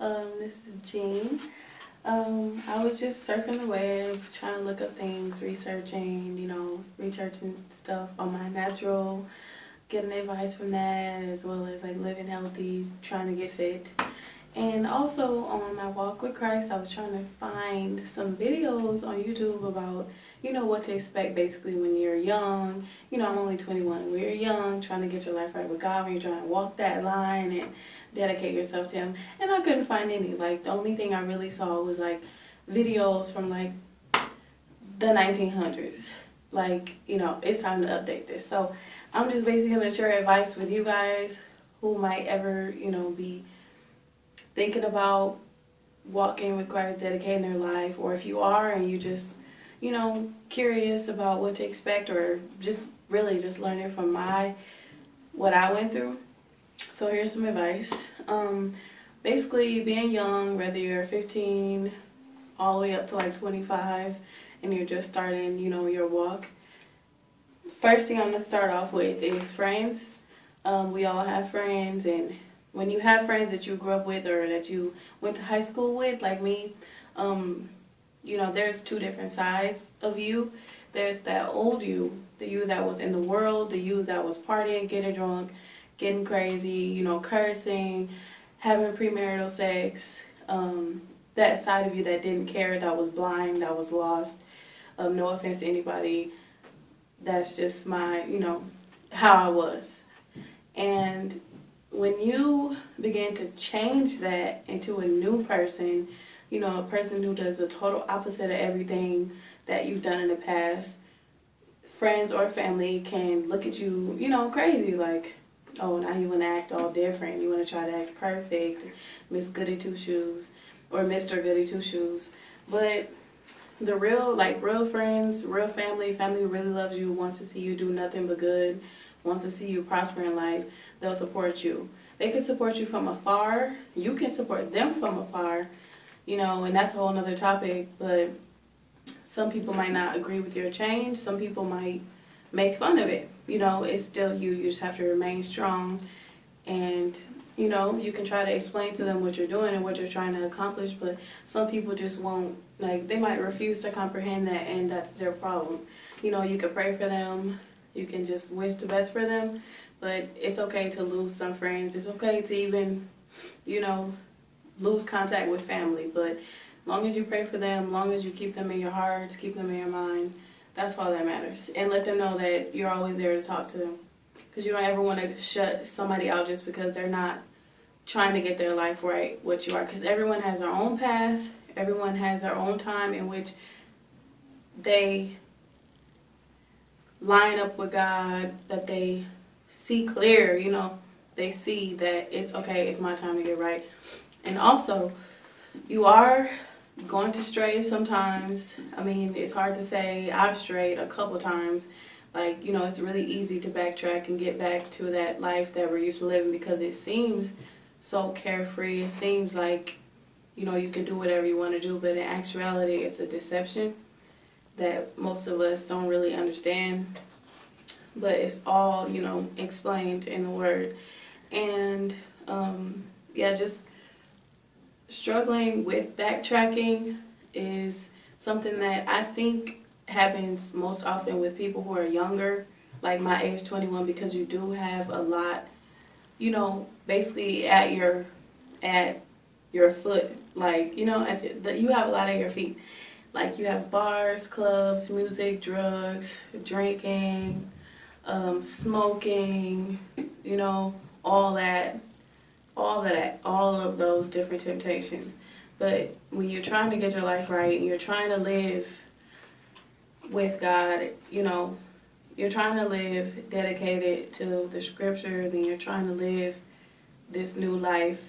This is Jean. I was just surfing the web, trying to look up things, researching stuff on my natural, getting advice from that, as well as like living healthy, trying to get fit. And also on my walk with Christ, I was trying to find some videos on YouTube about, what to expect basically when you're young. I'm only 21. When you're young, trying to get your life right with God, when you're trying to walk that line and dedicate yourself to Him. And I couldn't find any. Like, the only thing I really saw was like videos from like the 1900s. Like, it's time to update this. So I'm just basically going to share advice with you guys who might ever, be thinking about walking with Christ, dedicating their life, or if you are and you just, curious about what to expect, or just really just learning from what I went through. So here's some advice. Basically, being young, whether you're 15 all the way up to like 25 and you're just starting, your walk, first thing I'm going to start off with is friends. We all have friends, and when you have friends that you grew up with or that you went to high school with, like me, there's two different sides of you. There's that old you, the you that was in the world, the you that was partying, getting drunk, getting crazy, cursing, having premarital sex, that side of you that didn't care, that was blind, that was lost. No offense to anybody. That's just my, how I was. And when you begin to change that into a new person, a person who does the total opposite of everything that you've done in the past, friends or family can look at you, crazy, like, oh, now you want to act all different. You want to try to act perfect, Miss Goody Two Shoes, or Mr. Goody Two Shoes. But the real friends, real family who really loves you, wants to see you do nothing but good, wants to see you prosper in life, they'll support you. They can support you from afar. You can support them from afar, and that's a whole nother topic. But some people might not agree with your change. Some people might make fun of it. It's still you. You just have to remain strong. And, you can try to explain to them what you're doing and what you're trying to accomplish. But some people just won't, they might refuse to comprehend that, and that's their problem. You can pray for them. You can just wish the best for them. But it's okay to lose some friends. It's okay to even, lose contact with family. But as long as you pray for them, as long as you keep them in your hearts, keep them in your mind, that's all that matters. And let them know that you're always there to talk to them. Because you don't ever want to shut somebody out just because they're not trying to get their life right, what you are. Because everyone has their own path. Everyone has their own time in which they line up with God, that they see clear, they see that it's okay, it's my time to get right. And also, you are going to stray sometimes. I mean, it's hard to say. I've strayed a couple times. It's really easy to backtrack and get back to that life that we're used to living because it seems so carefree. It seems like, you can do whatever you want to do, but in actuality, it's a deception that most of us don't really understand. But it's all, explained in the Word. And, just struggling with backtracking is something that I think happens most often with people who are younger, like my age, 21, because you do have a lot, basically at your foot, you have a lot at your feet. Like, you have bars, clubs, music, drugs, drinking, smoking, all of those different temptations. But when you're trying to get your life right and you're trying to live with God, you're trying to live dedicated to the scriptures and you're trying to live this new life,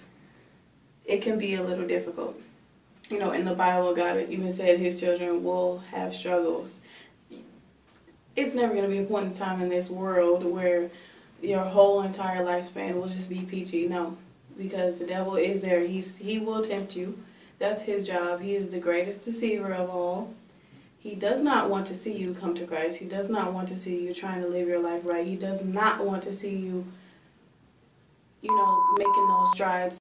it can be a little difficult. In the Bible, God even said His children will have struggles. It's never going to be a point in time in this world where your whole entire lifespan will just be peachy. No, because the devil is there. He will tempt you. That's his job. He is the greatest deceiver of all. He does not want to see you come to Christ. He does not want to see you trying to live your life right. He does not want to see you, making those strides